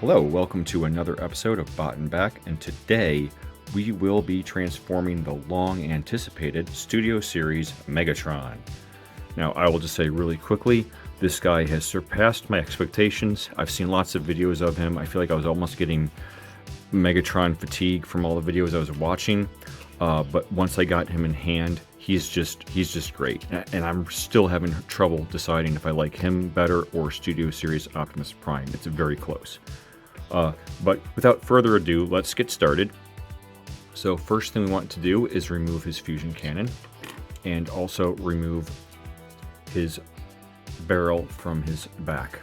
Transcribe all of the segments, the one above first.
Hello, welcome to another episode of Bot and Back, and today we will be transforming the long-anticipated Studio Series Megatron. Now, I will just say really quickly, this guy has surpassed my expectations. I've seen lots of videos of him. I feel like I was almost getting Megatron fatigue from all the videos I was watching, but once I got him in hand, he's just great, and I'm still having trouble deciding if I like him better or Studio Series Optimus Prime. It's very close. But without further ado, let's get started. So first thing we want to do is remove his fusion cannon and also remove his barrel from his back.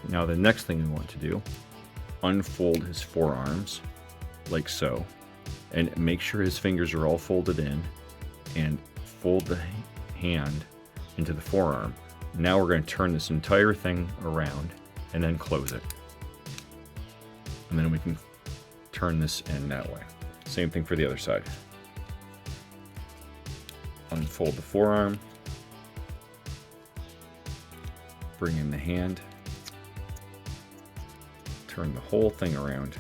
Now the next thing we want to do, unfold his forearms like so, and make sure his fingers are all folded in, and fold the hand into the forearm. Now we're going to turn this entire thing around and then close it. And then we can turn this in that way. Same thing for the other side. Unfold the forearm. Bring in the hand. Turn the whole thing around.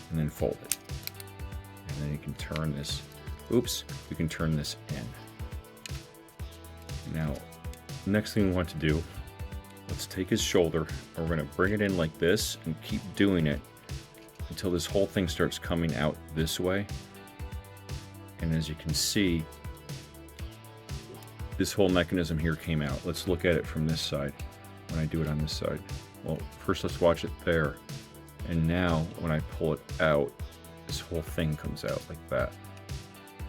And then fold it. And then you can turn this, we can turn this in. Now, next thing we want to do, let's take his shoulder, and we're going to bring it in like this and keep doing it until this whole thing starts coming out this way. And as you can see, this whole mechanism here came out. Let's look at it from this side when I do it on this side. Well, first let's watch it there. And now when I pull it out, this whole thing comes out like that.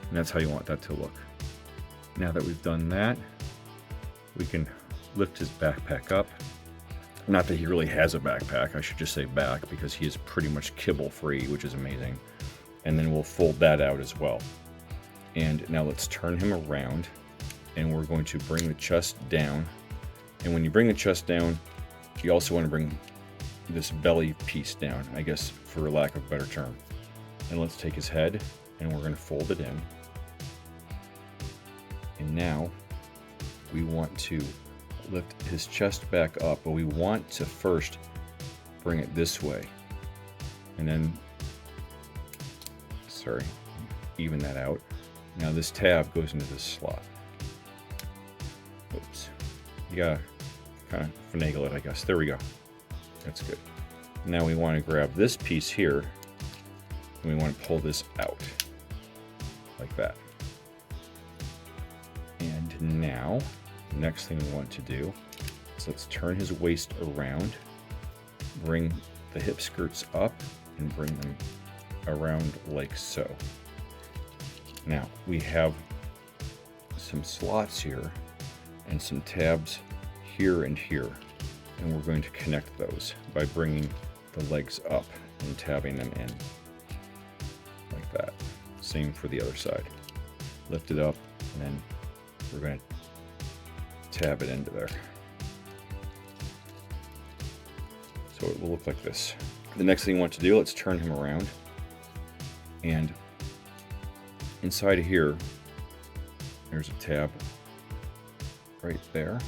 And that's how you want that to look. Now that we've done that, we can lift his backpack up. Not that he really has a backpack, I should just say back, because he is pretty much kibble free, which is amazing. And then we'll fold that out as well. And now let's turn him around, and we're going to bring the chest down. And when you bring the chest down, you also want to bring this belly piece down, I guess, for lack of a better term. And let's take his head, and we're going to fold it in. And now we want to lift his chest back up, but we want to first bring it this way, and then, even that out. Now this tab goes into this slot. Oops. You gotta kind of finagle it, I guess. There we go. That's good. Now we want to grab this piece here, and we want to pull this out, like that. And now, the next thing we want to do is let's turn his waist around, bring the hip skirts up, and bring them around like so. Now we have some slots here and some tabs here and here, and we're going to connect those by bringing the legs up and tabbing them in like that. Same for the other side. Lift it up, and then we're going to tab it into there. So it will look like this. The next thing you want to do, let's turn him around, and inside of here, there's a tab right there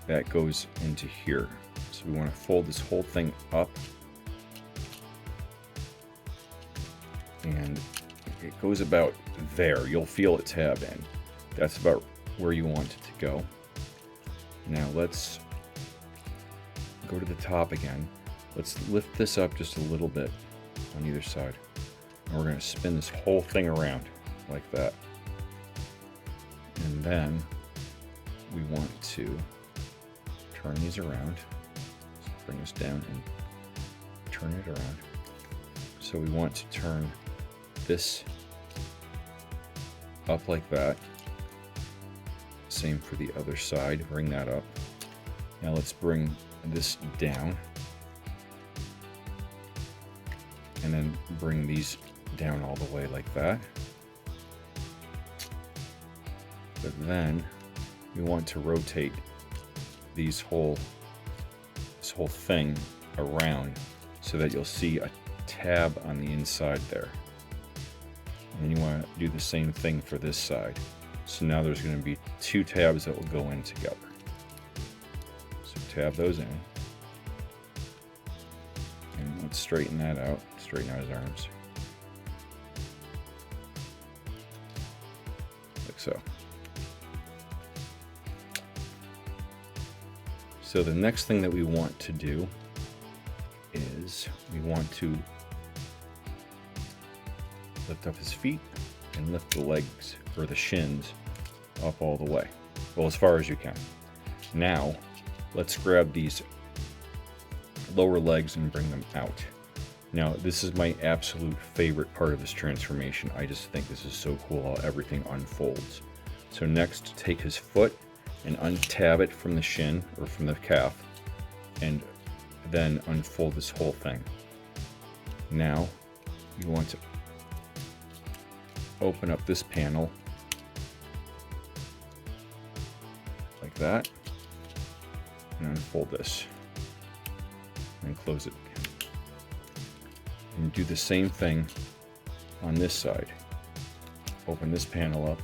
that goes into here. So we want to fold this whole thing up, and it goes about there. You'll feel it tab in. That's about where you want it to go. Now let's go to the top again. Let's lift this up just a little bit on either side. And we're going to spin this whole thing around like that. And then we want to turn these around. Let's bring this down and turn it around. So we want to turn this up like that. Same for the other side, bring that up. Now let's bring this down, and then bring these down all the way like that. But then we want to rotate this whole thing around so that you'll see a tab on the inside there. And then you want to do the same thing for this side. So now there's going to be two tabs that will go in together. So tab those in. And let's straighten that out, straighten out his arms. Like so. So the next thing that we want to do is we want to lift up his feet and lift the legs or the shins up all the way. Well, as far as you can. Now, let's grab these lower legs and bring them out. Now, this is my absolute favorite part of this transformation. I just think this is so cool how everything unfolds. So next, take his foot and untab it from the shin or from the calf, and then unfold this whole thing. Now, you want to open up this panel like that, and unfold this, and close it again. And do the same thing on this side. Open this panel up,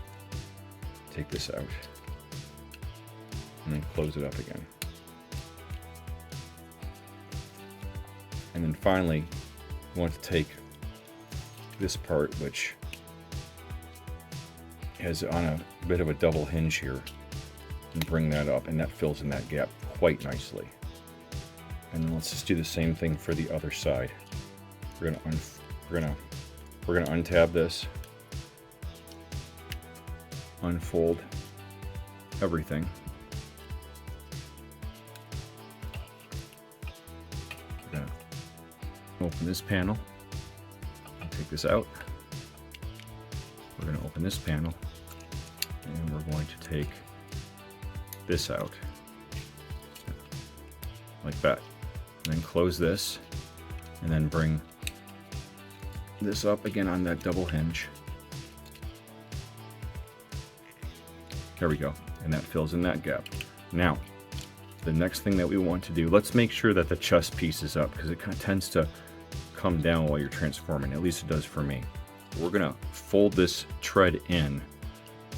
take this out, and then close it up again. And then finally, you want to take this part, which has on a bit of a double hinge here, and bring that up, and that fills in that gap quite nicely. And then let's just do the same thing for the other side. We're gonna untab this, unfold everything. We're gonna open this panel and take this out. We're going to open this panel, and we're going to take this out like that, and then close this, and then bring this up again on that double hinge. There we go, and that fills in that gap. Now, the next thing that we want to do, let's make sure that the chest piece is up, because it kind of tends to come down while you're transforming. At least it does for me. We're going to fold this tread in,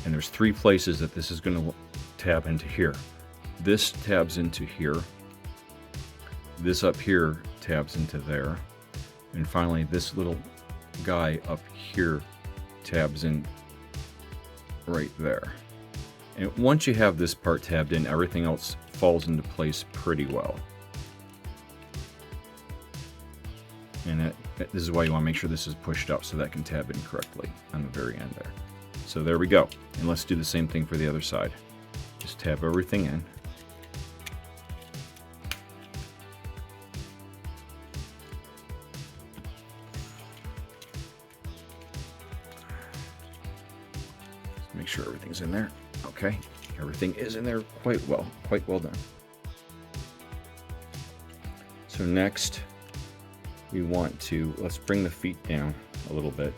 and there's 3 places that this is going to tab into here. This tabs into here, this up here tabs into there, and finally this little guy up here tabs in right there. And once you have this part tabbed in, everything else falls into place pretty well. And this is why you want to make sure this is pushed up so that can tab in correctly on the very end there. So there we go. And let's do the same thing for the other side. Just tab everything in. Just make sure everything's in there. Okay, everything is in there quite well done. So next, we want to, let's bring the feet down a little bit.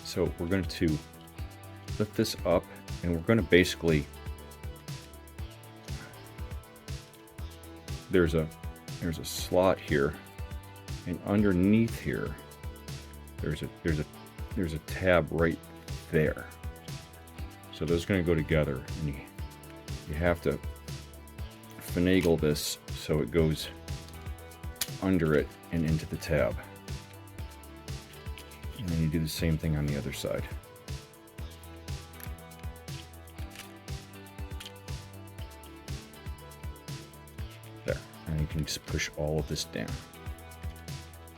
So we're going to lift this up, and we're going to basically, there's a slot here, and underneath here there's a tab right there. So those are going to go together, and you have to finagle this so it goes under it and into the tab. And then you do the same thing on the other side. There. And you can just push all of this down.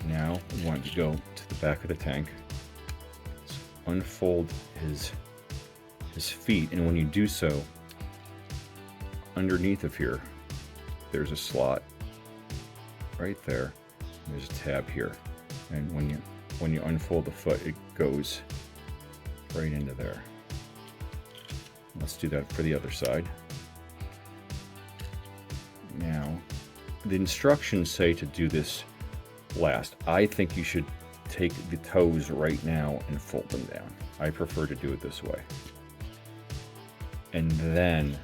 Now we want to go to the back of the tank. Let's unfold his feet, and when you do so, underneath of here, there's a slot right there. There's a tab here, and when you unfold the foot, it goes right into there. Let's do that for the other side. Now, the instructions say to do this last. I think you should take the toes right now and fold them down. I prefer to do it this way. And then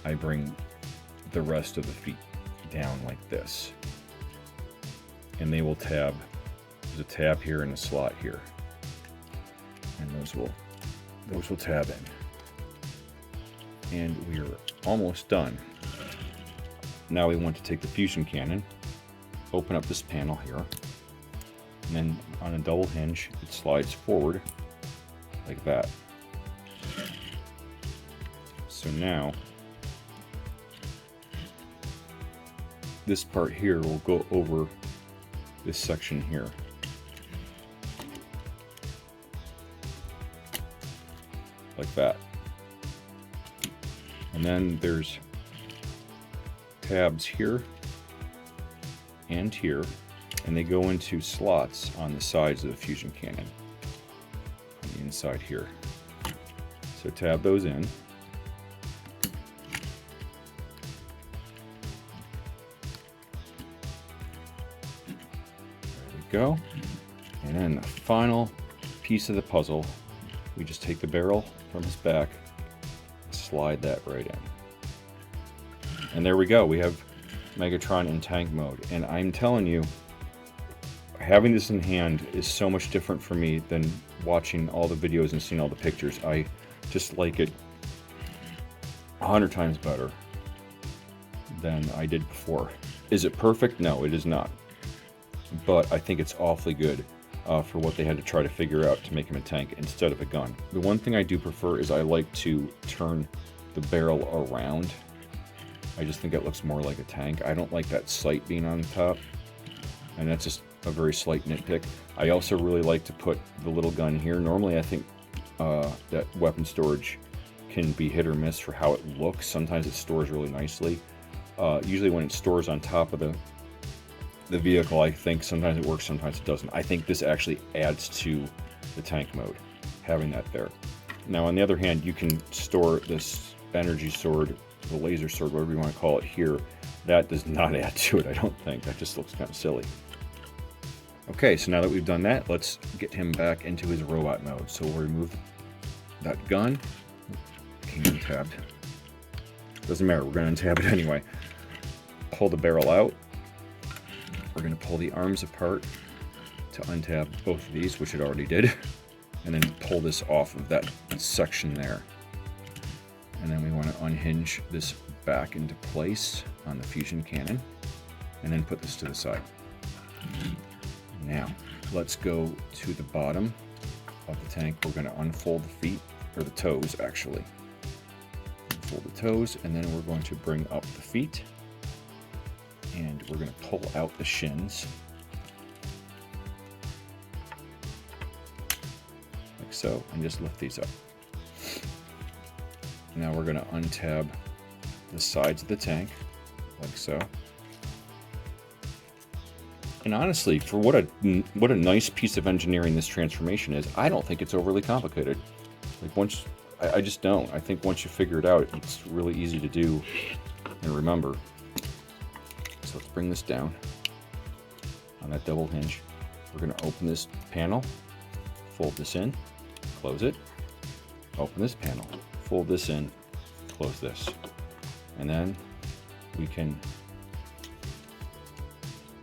I bring the rest of the feet down like this. And they will tab. There's a tab here and a slot here. And those will tab in. And we're almost done. Now we want to take the fusion cannon, open up this panel here, and then on a double hinge, it slides forward like that. So now, this part here will go over this section here. Like that. And then there's tabs here and here, and they go into slots on the sides of the fusion cannon on the inside here. So tab those in. There we go. And then the final piece of the puzzle, we just take the barrel from his back and slide that right in. And there we go. We have Megatron in tank mode. And I'm telling you, having this in hand is so much different for me than watching all the videos and seeing all the pictures. I just like it 100 times better than I did before. Is it perfect? No, it is not. But I think it's awfully good for what they had to try to figure out to make him a tank instead of a gun. The one thing I do prefer is I like to turn the barrel around. I just think it looks more like a tank. I don't like that sight being on top, and that's just a very slight nitpick. I also really like to put the little gun here. Normally I think that weapon storage can be hit or miss for how it looks. Sometimes it stores really nicely. Usually when it stores on top of the vehicle, I think sometimes it works, sometimes it doesn't. I think this actually adds to the tank mode, having that there. Now on the other hand, you can store this energy sword, the laser sword, whatever you want to call it here. That does not add to it, I don't think. That just looks kind of silly. Okay, so now that we've done that, let's get him back into his robot mode. So we'll remove that gun. Came untabbed. Doesn't matter, we're going to untab it anyway. Pull the barrel out. We're going to pull the arms apart to untab both of these, which it already did, and then pull this off of that section there. And then we want to unhinge this back into place on the fusion cannon, and then put this to the side. Now, let's go to the bottom of the tank. We're going to unfold the feet, or the toes actually. Unfold the toes, and then we're going to bring up the feet. And we're going to pull out the shins, like so, and just lift these up. Now we're going to untab the sides of the tank, like so. And honestly, for what a nice piece of engineering this transformation is, I don't think it's overly complicated. Like I just don't. I think once you figure it out, it's really easy to do and remember. So let's bring this down on that double hinge. We're going to open this panel, fold this in, close it, open this panel, fold this in, close this. And then we can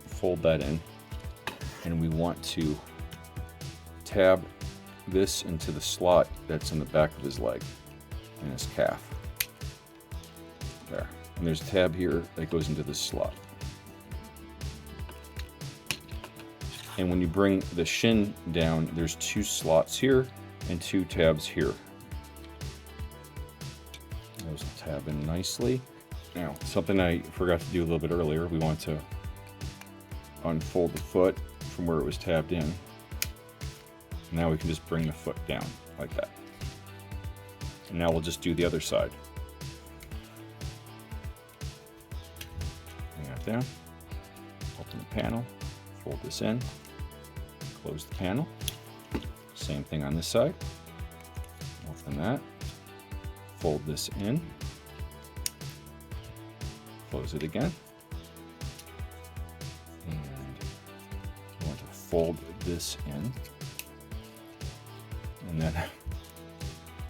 fold that in, and we want to tab this into the slot that's in the back of his leg and his calf. There. And there's a tab here that goes into this slot. And when you bring the shin down, there's 2 slots here and 2 tabs here. Those will tab in nicely. Now, something I forgot to do a little bit earlier, we want to unfold the foot from where it was tabbed in. Now we can just bring the foot down like that. And now we'll just do the other side. Bring that down, open the panel, fold this in, close the panel. Same thing on this side. Open that, fold this in, close it again, and I want to fold this in, and then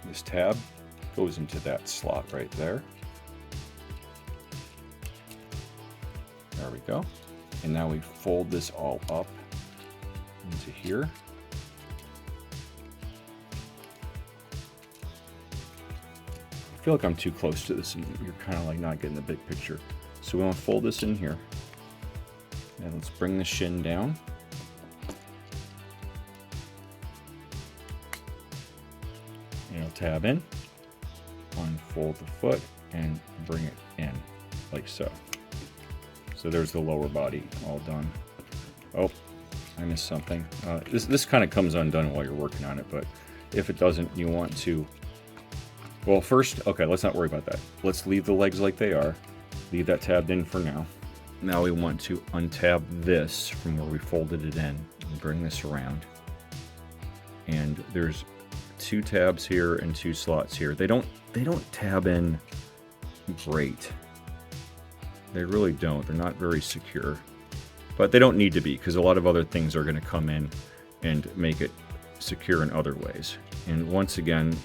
this tab goes into that slot right there. There we go. And now we fold this all up into here. I feel like I'm too close to this and you're kind of like not getting the big picture. So we want to fold this in here. And let's bring the shin down. And it'll tab in, unfold the foot, and bring it in, like so. So there's the lower body all done. Oh, I missed something. This kind of comes undone while you're working on it, but if it doesn't, you want to... Well, first, okay, let's not worry about that. Let's leave the legs like they are. Leave that tabbed in for now. Now we want to untab this from where we folded it in and bring this around. And there's 2 tabs here and 2 slots here. They don't tab in great. They really don't. They're not very secure. But they don't need to be, because a lot of other things are going to come in and make it secure in other ways. And once again,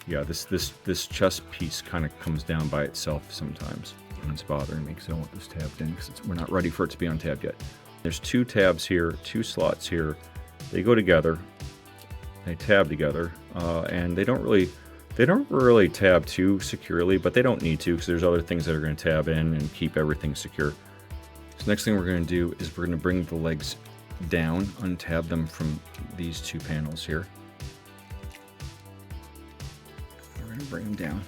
yeah, this chest piece kind of comes down by itself sometimes. And it's bothering me because I want this tabbed in because we're not ready for it to be untabbed yet. There's 2 tabs here, 2 slots here. They go together. They tab together, and they don't really tab too securely, but they don't need to because there's other things that are going to tab in and keep everything secure. So next thing we're going to do is we're going to bring the legs down, untab them from these 2 panels here. We're going to bring them down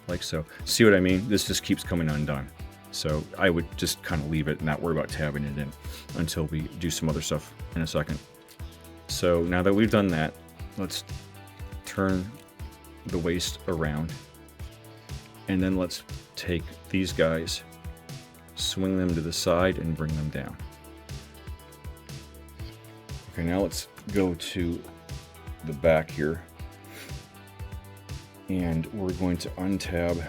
like so. See what I mean? This just keeps coming undone. So I would just kind of leave it and not worry about tabbing it in until we do some other stuff in a second. So now that we've done that, let's turn the waist around, and then let's take these guys, swing them to the side, and bring them down. Okay, now let's go to the back here, and we're going to untab.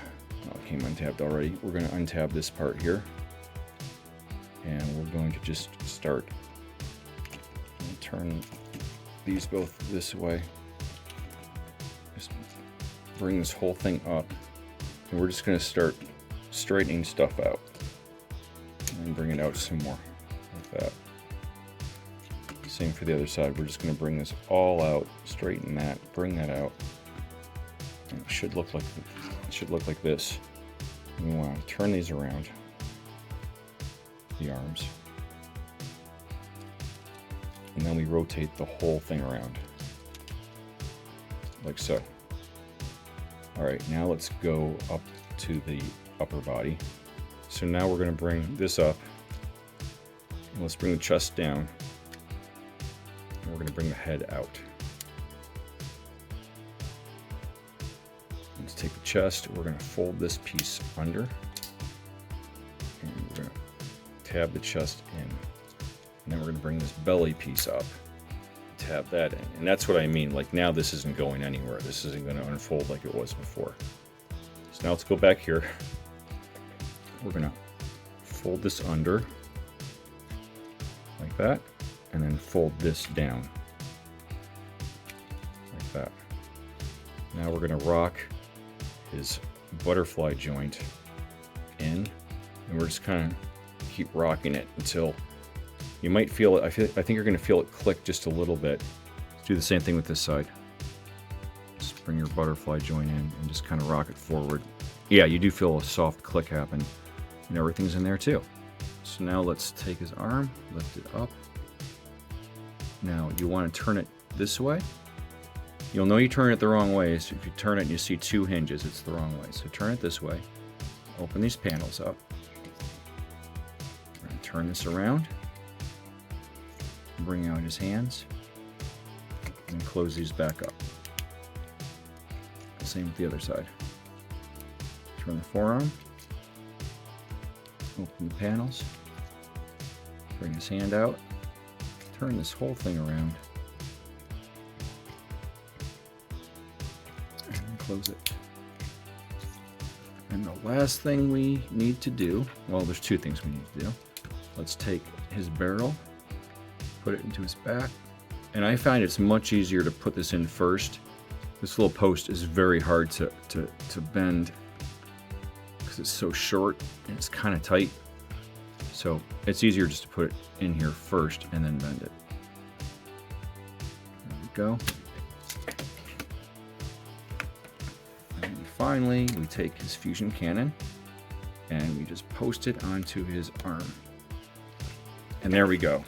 Oh, it came untabbed already. We're going to untab this part here, and we're going to just start and turn these both this way. Just bring this whole thing up, and we're just going to start straightening stuff out and bring it out some more like that. Same for the other side. We're just going to bring this all out, straighten that, bring that out. And it should look like this. And we want to turn these around, the arms, and then we rotate the whole thing around like so. All right, now let's go up to the upper body. So now we're going to bring this up, and let's bring the chest down, and we're going to bring the head out. Let's take the chest, we're going to fold this piece under, and we're going to tab the chest in. And then we're going to bring this belly piece up, tab that in. And that's what I mean, like now this isn't going anywhere. This isn't going to unfold like it was before. So now let's go back here. We're going to fold this under, like that, and then fold this down, like that. Now we're going to rock his butterfly joint in, and we're just kind of keep rocking it until you might feel it. I think you're going to feel it click just a little bit. Let's do the same thing with this side. Just bring your butterfly joint in and just kind of rock it forward. Yeah, you do feel a soft click happen, and everything's in there too. So now let's take his arm, lift it up. Now you want to turn it this way. You'll know you turn it the wrong way. So if you turn it and you see 2 hinges, it's the wrong way. So turn it this way. Open these panels up. We're going to turn this around. Bring out his hands. And close these back up. Same with the other side. Turn the forearm. Open the panels. Bring his hand out. Turn this whole thing around. And close it. And the last thing we need to do, well, there's 2 things we need to do. Let's take his barrel, put it into his back. And I find it's much easier to put this in first. This little post is very hard to bend because it's so short and it's kind of tight. So it's easier just to put it in here first and then bend it. There we go. And finally, we take his fusion cannon and we just post it onto his arm. And there we go.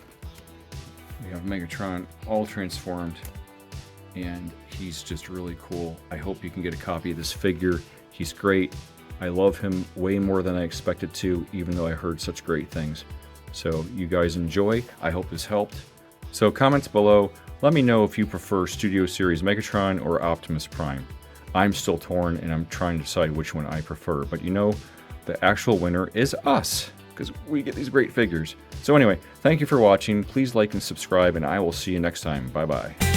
We have Megatron all transformed, and he's just really cool. I hope you can get a copy of this figure. He's great. I love him way more than I expected to, even though I heard such great things. So you guys enjoy. I hope this helped. So comments below, let me know if you prefer Studio Series Megatron or Optimus Prime. I'm still torn and I'm trying to decide which one I prefer, but you know, the actual winner is us, because we get these great figures. So anyway, thank you for watching. Please like and subscribe, and I will see you next time. Bye-bye.